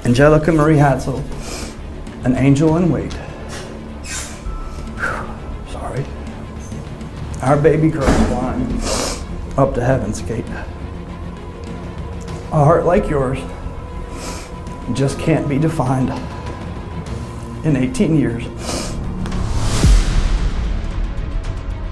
Angelica Marie Hadsell, an angel in wait. Sorry. Our baby girl's flying up to heaven's gate. A heart like yours just can't be defined in 18 years.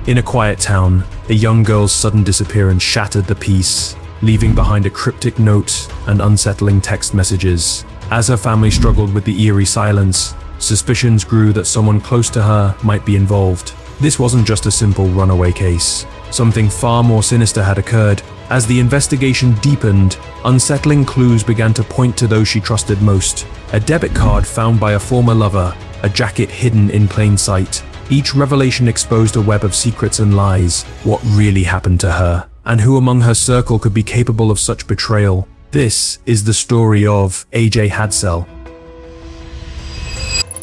In a quiet town, a young girl's sudden disappearance shattered the peace, leaving behind a cryptic note and unsettling text messages. As her family struggled with the eerie silence, suspicions grew that someone close to her might be involved. This wasn't just a simple runaway case. Something far more sinister had occurred. As the investigation deepened, unsettling clues began to point to those she trusted most. A debit card found by a former lover, a jacket hidden in plain sight. Each revelation exposed a web of secrets and lies. What really happened to her? And who among her circle could be capable of such betrayal? This is the story of AJ Hadsell.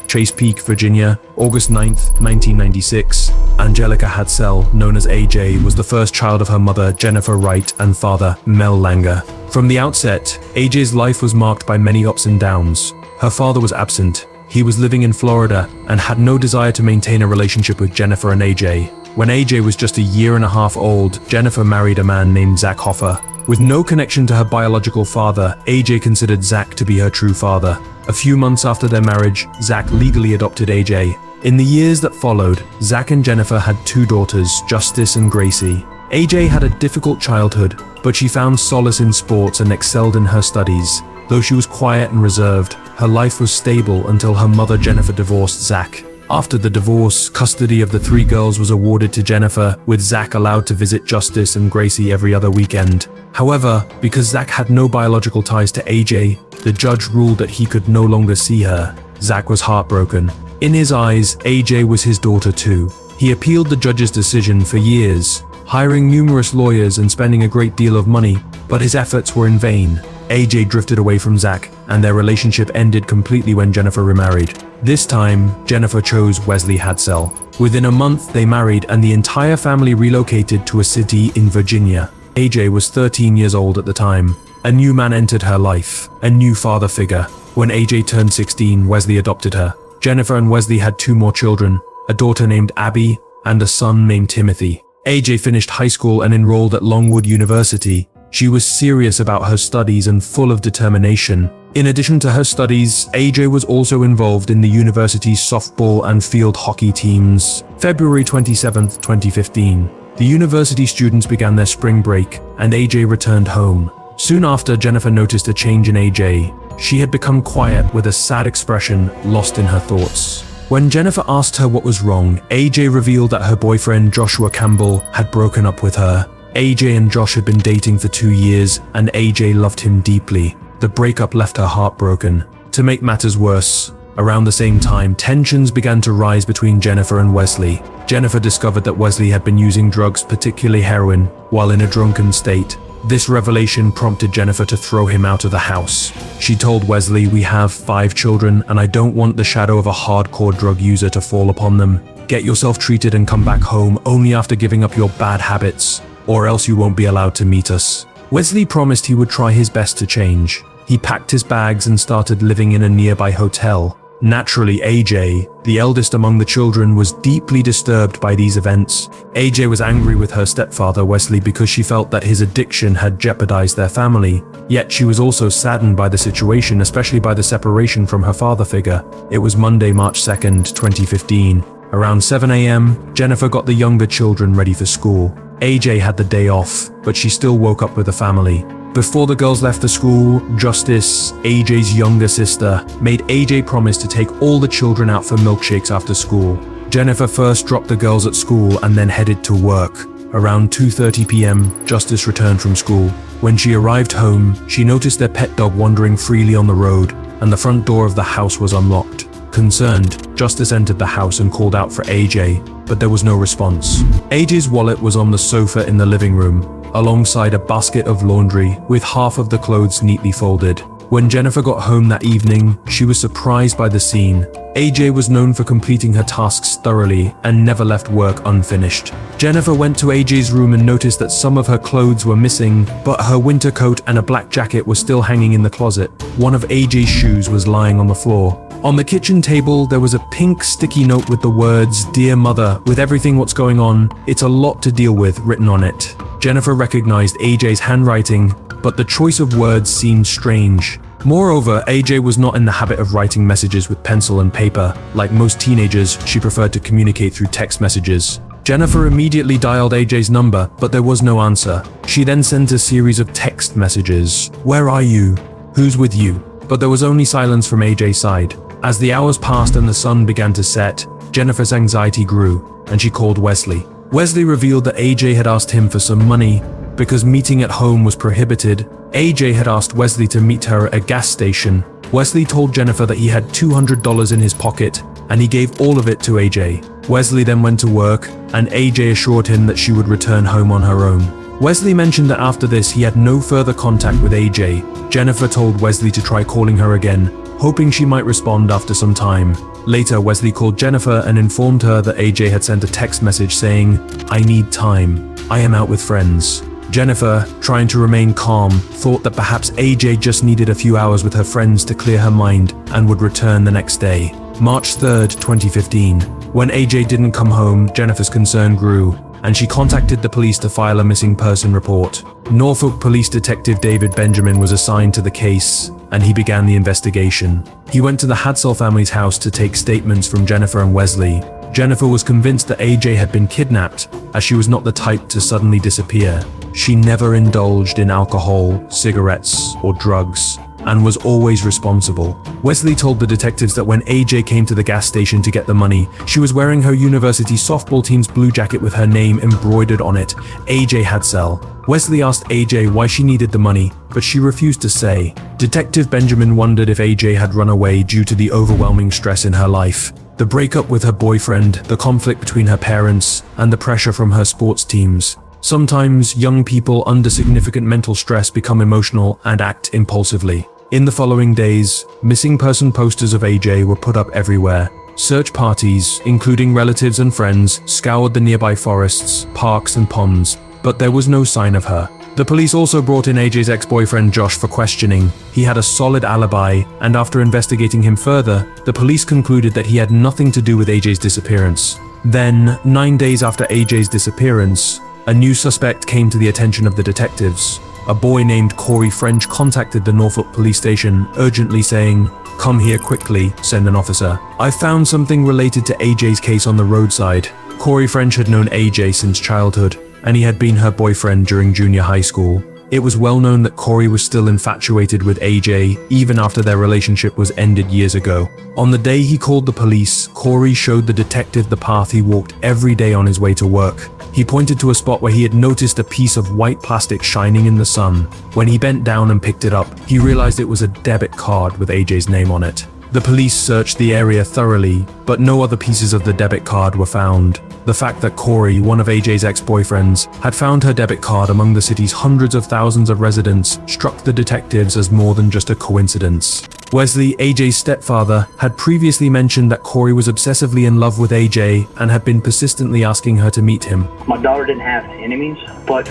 Chase Peak, Virginia, August 9th, 1996. Angelica Hadsell, known as AJ, was the first child of her mother, Jennifer Wright, and father, Mel Langer. From the outset, AJ's life was marked by many ups and downs. Her father was absent. He was living in Florida and had no desire to maintain a relationship with Jennifer and AJ. When AJ was just a year and a half old, Jennifer married a man named Zach Hoffer. With no connection to her biological father, AJ considered Zach to be her true father. A few months after their marriage, Zach legally adopted AJ. In the years that followed, Zach and Jennifer had two daughters, Justice and Gracie. AJ had a difficult childhood, but she found solace in sports and excelled in her studies. Though she was quiet and reserved, her life was stable until her mother Jennifer divorced Zach. After the divorce, custody of the three girls was awarded to Jennifer, with Zach allowed to visit Justice and Gracie every other weekend. However, because Zach had no biological ties to AJ, the judge ruled that he could no longer see her. Zach was heartbroken. In his eyes, AJ was his daughter too. He appealed the judge's decision for years, hiring numerous lawyers and spending a great deal of money, but his efforts were in vain. AJ drifted away from Zach, and their relationship ended completely when Jennifer remarried. This time, Jennifer chose Wesley Hadsell. Within a month, they married and the entire family relocated to a city in Virginia. AJ was 13 years old at the time. A new man entered her life, a new father figure. When AJ turned 16, Wesley adopted her. Jennifer and Wesley had two more children, a daughter named Abby and a son named Timothy. AJ finished high school and enrolled at Longwood University. She was serious about her studies and full of determination. In addition to her studies, AJ was also involved in the university's softball and field hockey teams. February 27, 2015. The university students began their spring break, and AJ returned home. Soon after, Jennifer noticed a change in AJ. She had become quiet with a sad expression, lost in her thoughts. When Jennifer asked her what was wrong, AJ revealed that her boyfriend, Joshua Campbell, had broken up with her. AJ and Josh had been dating for 2 years, and AJ loved him deeply. The breakup left her heartbroken. To make matters worse, around the same time, tensions began to rise between Jennifer and Wesley. Jennifer discovered that Wesley had been using drugs, particularly heroin, while in a drunken state. This revelation prompted Jennifer to throw him out of the house. She told Wesley, "We have 5 children, and I don't want the shadow of a hardcore drug user to fall upon them. Get yourself treated and come back home only after giving up your bad habits, or else you won't be allowed to meet us." Wesley promised he would try his best to change. He packed his bags and started living in a nearby hotel. Naturally, AJ, the eldest among the children, was deeply disturbed by these events. AJ was angry with her stepfather, Wesley, because she felt that his addiction had jeopardized their family. Yet she was also saddened by the situation, especially by the separation from her father figure. It was Monday, March 2nd, 2015. Around 7 a.m., Jennifer got the younger children ready for school. AJ had the day off, but she still woke up with the family. Before the girls left the school, Justice, AJ's younger sister, made AJ promise to take all the children out for milkshakes after school. Jennifer first dropped the girls at school and then headed to work. Around 2:30 p.m., Justice returned from school. When she arrived home, she noticed their pet dog wandering freely on the road, and the front door of the house was unlocked. Concerned, Justice entered the house and called out for AJ, but there was no response. AJ's wallet was on the sofa in the living room, alongside a basket of laundry with half of the clothes neatly folded. When Jennifer got home that evening, she was surprised by the scene. AJ was known for completing her tasks thoroughly and never left work unfinished. Jennifer went to AJ's room and noticed that some of her clothes were missing, but her winter coat and a black jacket were still hanging in the closet. One of AJ's shoes was lying on the floor. On the kitchen table, there was a pink sticky note with the words, "Dear Mother, with everything what's going on, it's a lot to deal with," written on it. Jennifer recognized AJ's handwriting, but the choice of words seemed strange. Moreover, AJ was not in the habit of writing messages with pencil and paper. Like most teenagers, she preferred to communicate through text messages. Jennifer immediately dialed AJ's number, but there was no answer. She then sent a series of text messages. "Where are you? Who's with you?" But there was only silence from AJ's side. As the hours passed and the sun began to set, Jennifer's anxiety grew, and she called Wesley. Wesley revealed that AJ had asked him for some money. Because meeting at home was prohibited, AJ had asked Wesley to meet her at a gas station. Wesley told Jennifer that he had $200 in his pocket, and he gave all of it to AJ. Wesley then went to work, and AJ assured him that she would return home on her own. Wesley mentioned that after this he had no further contact with AJ. Jennifer told Wesley to try calling her again, hoping she might respond after some time. Later, Wesley called Jennifer and informed her that AJ had sent a text message saying, "I need time. I am out with friends." Jennifer, trying to remain calm, thought that perhaps AJ just needed a few hours with her friends to clear her mind and would return the next day. March 3rd, 2015. When AJ didn't come home, Jennifer's concern grew, and she contacted the police to file a missing person report. Norfolk Police Detective David Benjamin was assigned to the case, and he began the investigation. He went to the Hadsell family's house to take statements from Jennifer and Wesley. Jennifer was convinced that AJ had been kidnapped, as she was not the type to suddenly disappear. She never indulged in alcohol, cigarettes, or drugs, and was always responsible. Wesley told the detectives that when AJ came to the gas station to get the money, she was wearing her university softball team's blue jacket with her name embroidered on it, AJ Hadsell. Wesley asked AJ why she needed the money, but she refused to say. Detective Benjamin wondered if AJ had run away due to the overwhelming stress in her life. The breakup with her boyfriend, the conflict between her parents, and the pressure from her sports teams. Sometimes, young people under significant mental stress become emotional and act impulsively. In the following days, missing person posters of AJ were put up everywhere. Search parties, including relatives and friends, scoured the nearby forests, parks, and ponds, but there was no sign of her. The police also brought in AJ's ex-boyfriend Josh for questioning. He had a solid alibi, and after investigating him further, the police concluded that he had nothing to do with AJ's disappearance. Then, 9 days after AJ's disappearance, a new suspect came to the attention of the detectives. A boy named Corey French contacted the Norfolk police station, urgently saying, "Come here quickly, send an officer. I found something related to AJ's case on the roadside." Corey French had known AJ since childhood, and he had been her boyfriend during junior high school. It was well known that Corey was still infatuated with AJ, even after their relationship was ended years ago. On the day he called the police, Corey showed the detective the path he walked every day on his way to work. He pointed to a spot where he had noticed a piece of white plastic shining in the sun. When he bent down and picked it up, he realized it was a debit card with AJ's name on it. The police searched the area thoroughly, but no other pieces of the debit card were found. The fact that Corey, one of AJ's ex-boyfriends, had found her debit card among the city's hundreds of thousands of residents struck the detectives as more than just a coincidence. Wesley, AJ's stepfather, had previously mentioned that Corey was obsessively in love with AJ and had been persistently asking her to meet him. My daughter didn't have enemies, but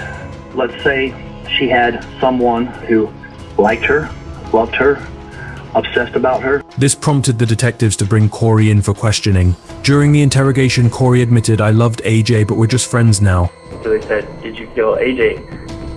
let's say she had someone who liked her, loved her, obsessed about her. This prompted the detectives to bring Corey in for questioning. During the interrogation, Corey admitted, "I loved AJ, but we're just friends now." So they said, "Did you kill AJ?"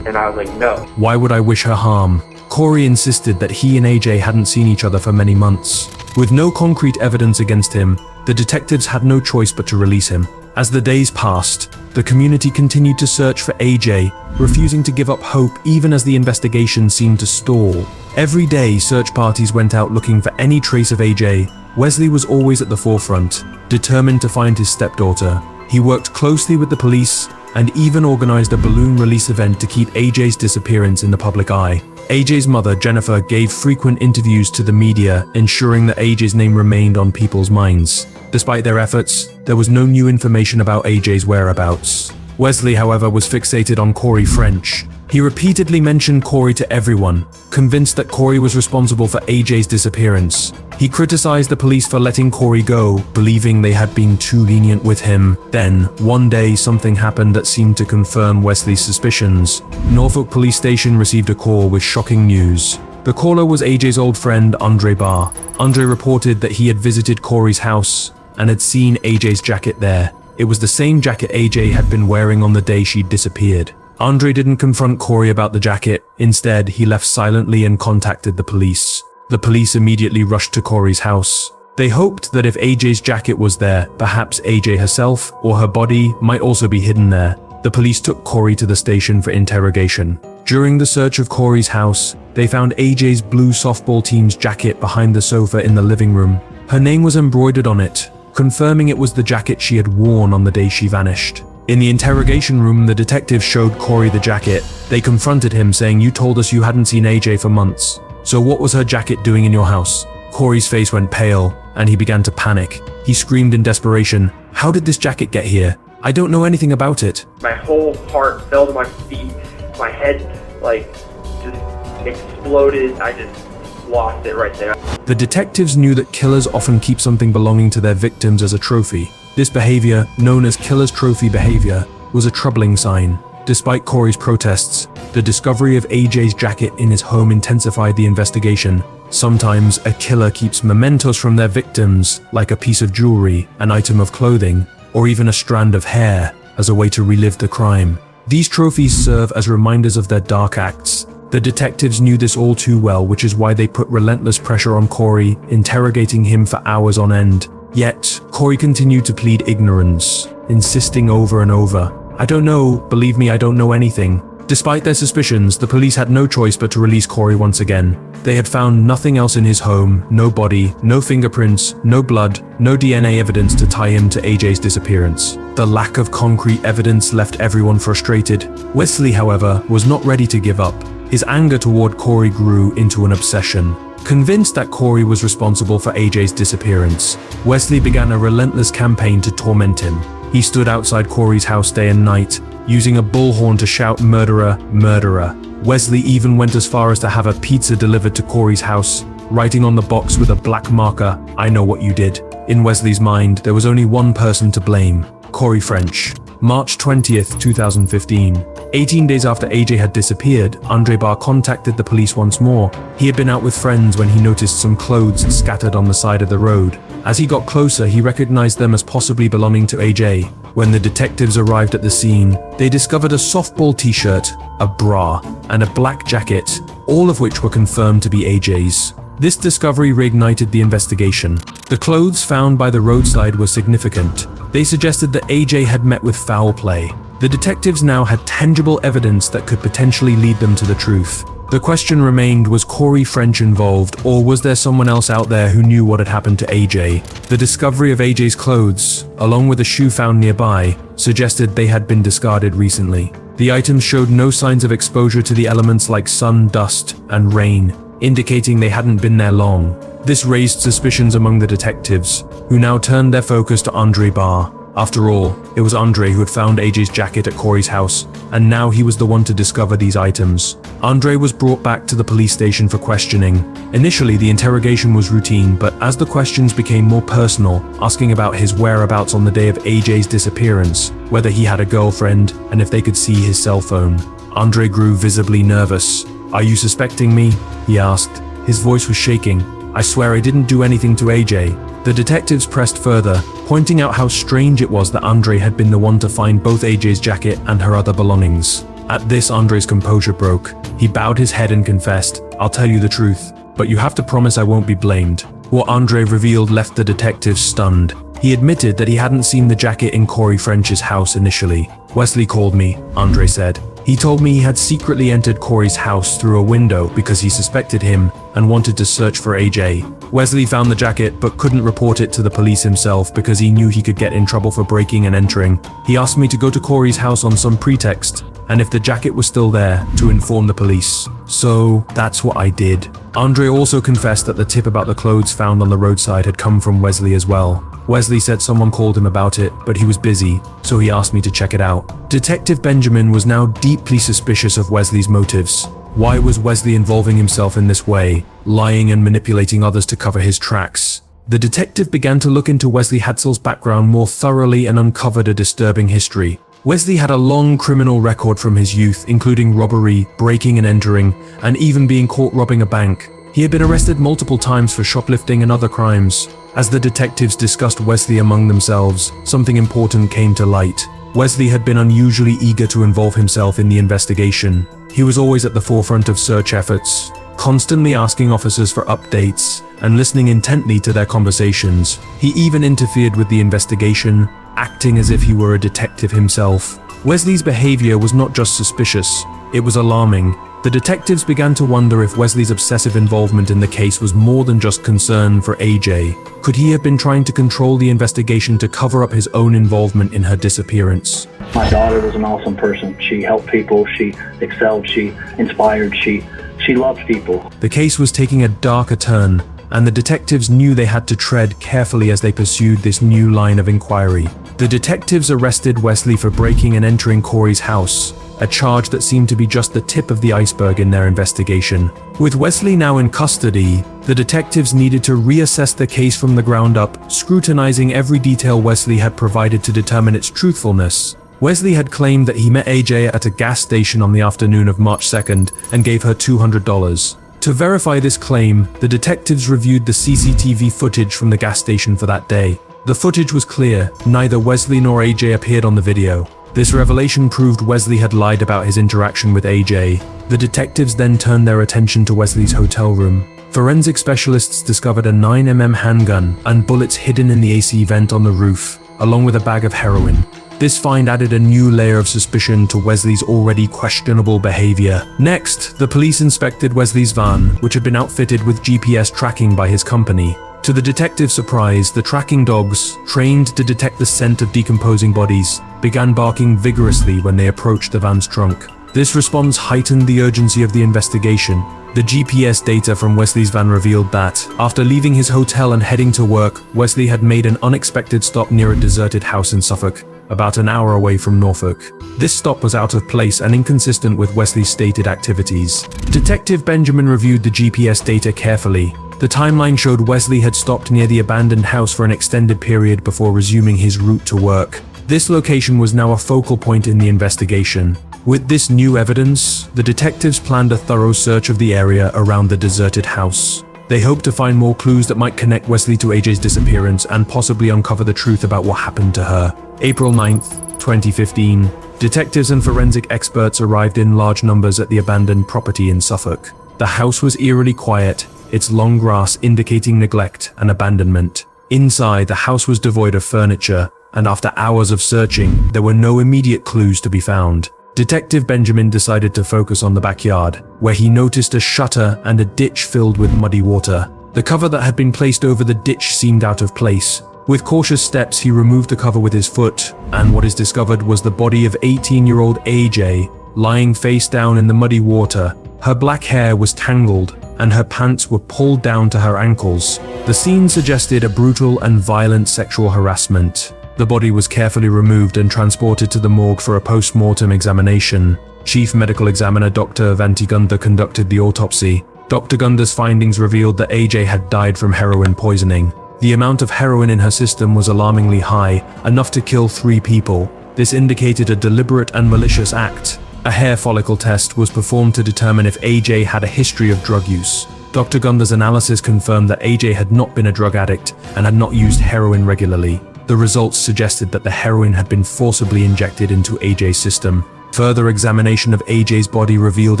And I was like, "No." Why would I wish her harm? Corey insisted that he and AJ hadn't seen each other for many months. With no concrete evidence against him, the detectives had no choice but to release him. As the days passed, the community continued to search for AJ, refusing to give up hope even as the investigation seemed to stall. Every day, search parties went out looking for any trace of AJ. Wesley was always at the forefront, determined to find his stepdaughter. He worked closely with the police and even organized a balloon release event to keep AJ's disappearance in the public eye. AJ's mother, Jennifer, gave frequent interviews to the media, ensuring that AJ's name remained on people's minds. Despite their efforts, there was no new information about AJ's whereabouts. Wesley, however, was fixated on Corey French. He repeatedly mentioned Corey to everyone, convinced that Corey was responsible for AJ's disappearance. He criticized the police for letting Corey go, believing they had been too lenient with him. Then, one day, something happened that seemed to confirm Wesley's suspicions. Norfolk Police Station received a call with shocking news. The caller was AJ's old friend, Andre Barr. Andre reported that he had visited Corey's house and had seen AJ's jacket there. It was the same jacket AJ had been wearing on the day she'd disappeared. Andre didn't confront Corey about the jacket. Instead, he left silently and contacted the police. The police immediately rushed to Corey's house. They hoped that if AJ's jacket was there, perhaps AJ herself or her body might also be hidden there. The police took Corey to the station for interrogation. During the search of Corey's house, they found AJ's blue softball team's jacket behind the sofa in the living room. Her name was embroidered on it, confirming it was the jacket she had worn on the day she vanished. In the interrogation room, the detectives showed Corey the jacket. They confronted him, saying, "You told us you hadn't seen AJ for months. So what was her jacket doing in your house?" Corey's face went pale, and he began to panic. He screamed in desperation, "How did this jacket get here? I don't know anything about it." My whole heart fell to my feet. My head, just exploded. I just lost it right there. The detectives knew that killers often keep something belonging to their victims as a trophy. This behavior, known as killer's trophy behavior, was a troubling sign. Despite Corey's protests, the discovery of AJ's jacket in his home intensified the investigation. Sometimes a killer keeps mementos from their victims, like a piece of jewelry, an item of clothing, or even a strand of hair, as a way to relive the crime. These trophies serve as reminders of their dark acts. The detectives knew this all too well, which is why they put relentless pressure on Corey, interrogating him for hours on end. Yet, Corey continued to plead ignorance, insisting over and over, "I don't know, believe me, I don't know anything." Despite their suspicions, the police had no choice but to release Corey once again. They had found nothing else in his home, no body, no fingerprints, no blood, no DNA evidence to tie him to AJ's disappearance. The lack of concrete evidence left everyone frustrated. Wesley, however, was not ready to give up. His anger toward Corey grew into an obsession. Convinced that Corey was responsible for AJ's disappearance, Wesley began a relentless campaign to torment him. He stood outside Corey's house day and night, using a bullhorn to shout "Murderer, murderer." Wesley even went as far as to have a pizza delivered to Corey's house, writing on the box with a black marker, "I know what you did." In Wesley's mind, there was only one person to blame: Corey French. March 20th, 2015. 18 days after AJ had disappeared, Andre Barr contacted the police once more. He had been out with friends when he noticed some clothes scattered on the side of the road. As he got closer, he recognized them as possibly belonging to AJ. When the detectives arrived at the scene, they discovered a softball t-shirt, a bra, and a black jacket, all of which were confirmed to be AJ's. This discovery reignited the investigation. The clothes found by the roadside were significant. They suggested that AJ had met with foul play. The detectives now had tangible evidence that could potentially lead them to the truth. The question remained, was Corey French involved, or was there someone else out there who knew what had happened to AJ? The discovery of AJ's clothes, along with a shoe found nearby, suggested they had been discarded recently. The items showed no signs of exposure to the elements like sun, dust, and rain, indicating they hadn't been there long. This raised suspicions among the detectives, who now turned their focus to Andre Barr. After all, it was Andre who had found AJ's jacket at Corey's house, and now he was the one to discover these items. Andre was brought back to the police station for questioning. Initially, the interrogation was routine, but as the questions became more personal, asking about his whereabouts on the day of AJ's disappearance, whether he had a girlfriend, and if they could see his cell phone, Andre grew visibly nervous. "Are you suspecting me?" he asked. His voice was shaking. "I swear I didn't do anything to AJ." The detectives pressed further, pointing out how strange it was that Andre had been the one to find both AJ's jacket and her other belongings. At this, Andre's composure broke. He bowed his head and confessed, "I'll tell you the truth, but you have to promise I won't be blamed." What Andre revealed left the detectives stunned. He admitted that he hadn't seen the jacket in Corey French's house initially. "Wesley called me," Andre said. "He told me he had secretly entered Corey's house through a window because he suspected him and wanted to search for AJ. Wesley found the jacket but couldn't report it to the police himself because he knew he could get in trouble for breaking and entering. He asked me to go to Corey's house on some pretext, and if the jacket was still there, to inform the police. So that's what I did. Andre also confessed that the tip about the clothes found on the roadside had come from Wesley as well. Wesley said someone called him about it, but he was busy, so he asked me to check it out. Detective Benjamin was now deeply suspicious of Wesley's motives. Why was Wesley involving himself in this way, lying and manipulating others to cover his tracks? The detective began to look into Wesley Hadsell's background more thoroughly and uncovered a disturbing history. Wesley had a long criminal record from his youth, including robbery, breaking and entering, and even being caught robbing a bank. He had been arrested multiple times for shoplifting and other crimes. As the detectives discussed Wesley among themselves, something important came to light. Wesley had been unusually eager to involve himself in the investigation. He was always at the forefront of search efforts, constantly asking officers for updates and listening intently to their conversations. He even interfered with the investigation, acting as if he were a detective himself. Wesley's behavior was not just suspicious, it was alarming. The detectives began to wonder if Wesley's obsessive involvement in the case was more than just concern for AJ. Could he have been trying to control the investigation to cover up his own involvement in her disappearance? My daughter was an awesome person. She helped people, she excelled, she inspired, she loved people. The case was taking a darker turn, and the detectives knew they had to tread carefully as they pursued this new line of inquiry. The detectives arrested Wesley for breaking and entering Corey's house, a charge that seemed to be just the tip of the iceberg in their investigation. With Wesley now in custody, the detectives needed to reassess the case from the ground up, scrutinizing every detail Wesley had provided to determine its truthfulness. Wesley had claimed that he met AJ at a gas station on the afternoon of March 2nd and gave her $200. To verify this claim, the detectives reviewed the CCTV footage from the gas station for that day. The footage was clear, neither Wesley nor AJ appeared on the video. This revelation proved Wesley had lied about his interaction with AJ. The detectives then turned their attention to Wesley's hotel room. Forensic specialists discovered a 9mm handgun and bullets hidden in the AC vent on the roof, along with a bag of heroin. This find added a new layer of suspicion to Wesley's already questionable behavior. Next, the police inspected Wesley's van, which had been outfitted with GPS tracking by his company. To the detective's surprise, the tracking dogs, trained to detect the scent of decomposing bodies, began barking vigorously when they approached the van's trunk. This response heightened the urgency of the investigation. The GPS data from Wesley's van revealed that, after leaving his hotel and heading to work, Wesley had made an unexpected stop near a deserted house in Suffolk, about an hour away from Norfolk. This stop was out of place and inconsistent with Wesley's stated activities. Detective Benjamin reviewed the GPS data carefully. The timeline showed Wesley had stopped near the abandoned house for an extended period before resuming his route to work. This location was now a focal point in the investigation. With this new evidence, the detectives planned a thorough search of the area around the deserted house. They hoped to find more clues that might connect Wesley to AJ's disappearance and possibly uncover the truth about what happened to her. April 9th, 2015, detectives and forensic experts arrived in large numbers at the abandoned property in Suffolk. The house was eerily quiet, its long grass indicating neglect and abandonment. Inside, the house was devoid of furniture, and after hours of searching, there were no immediate clues to be found. Detective Benjamin decided to focus on the backyard, where he noticed a shutter and a ditch filled with muddy water. The cover that had been placed over the ditch seemed out of place. With cautious steps, he removed the cover with his foot, and what is discovered was the body of 18-year-old AJ, lying face down in the muddy water. Her black hair was tangled, and her pants were pulled down to her ankles. The scene suggested a brutal and violent sexual harassment. The body was carefully removed and transported to the morgue for a post-mortem examination. Chief Medical Examiner Dr. Vantigunda conducted the autopsy. Dr. Gunda's findings revealed that AJ had died from heroin poisoning. The amount of heroin in her system was alarmingly high, enough to kill 3 people. This indicated a deliberate and malicious act. A hair follicle test was performed to determine if AJ had a history of drug use. Dr. Gunda's analysis confirmed that AJ had not been a drug addict and had not used heroin regularly. The results suggested that the heroin had been forcibly injected into AJ's system. Further examination of AJ's body revealed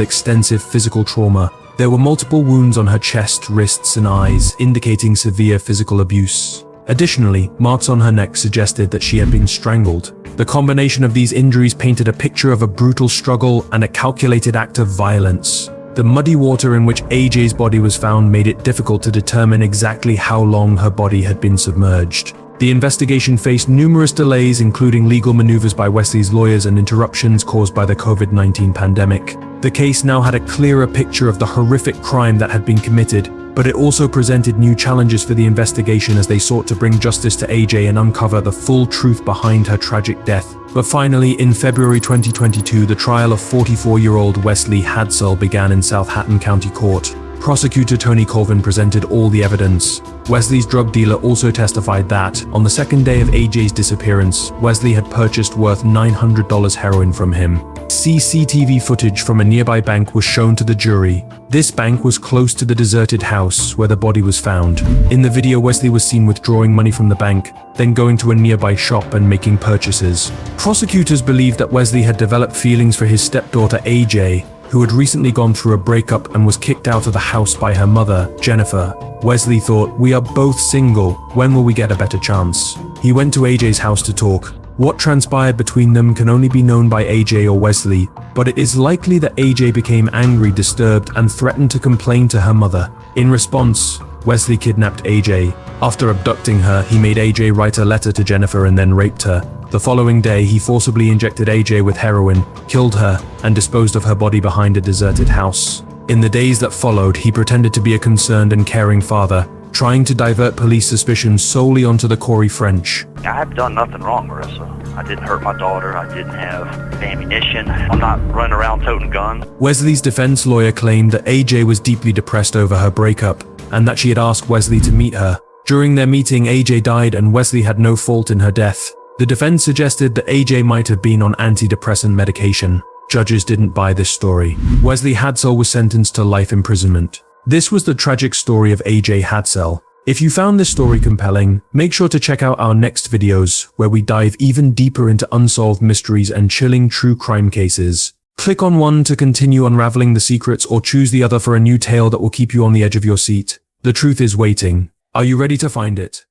extensive physical trauma. There were multiple wounds on her chest, wrists, and eyes, indicating severe physical abuse. Additionally, marks on her neck suggested that she had been strangled. The combination of these injuries painted a picture of a brutal struggle and a calculated act of violence. The muddy water in which AJ's body was found made it difficult to determine exactly how long her body had been submerged. The investigation faced numerous delays, including legal maneuvers by Wesley's lawyers and interruptions caused by the COVID-19 pandemic. The case now had a clearer picture of the horrific crime that had been committed, but it also presented new challenges for the investigation as they sought to bring justice to AJ and uncover the full truth behind her tragic death. But finally, in February 2022, the trial of 44-year-old Wesley Hadsell began in South Hatton County Court. Prosecutor Tony Colvin presented all the evidence. Wesley's drug dealer also testified that, on the second day of AJ's disappearance, Wesley had purchased worth $900 heroin from him. CCTV footage from a nearby bank was shown to the jury. This bank was close to the deserted house where the body was found. In the video, Wesley was seen withdrawing money from the bank, then going to a nearby shop and making purchases. Prosecutors believed that Wesley had developed feelings for his stepdaughter AJ, who had recently gone through a breakup and was kicked out of the house by her mother, Jennifer. Wesley thought, "We are both single, when will we get a better chance?" He went to AJ's house to talk. What transpired between them can only be known by AJ or Wesley, but it is likely that AJ became angry, disturbed, and threatened to complain to her mother. In response, Wesley kidnapped AJ. After abducting her, he made AJ write a letter to Jennifer and then raped her. The following day, he forcibly injected AJ with heroin, killed her, and disposed of her body behind a deserted house. In the days that followed, he pretended to be a concerned and caring father, trying to divert police suspicions solely onto the Corey French. I have done nothing wrong, Marissa. I didn't hurt my daughter. I didn't have ammunition. I'm not running around toting guns. Wesley's defense lawyer claimed that AJ was deeply depressed over her breakup, and that she had asked Wesley to meet her. During their meeting, AJ died and Wesley had no fault in her death. The defense suggested that AJ might have been on antidepressant medication. Judges didn't buy this story. Wesley Hadsell was sentenced to life imprisonment. This was the tragic story of AJ Hadsell. If you found this story compelling, make sure to check out our next videos, where we dive even deeper into unsolved mysteries and chilling true crime cases. Click on one to continue unraveling the secrets, or choose the other for a new tale that will keep you on the edge of your seat. The truth is waiting. Are you ready to find it?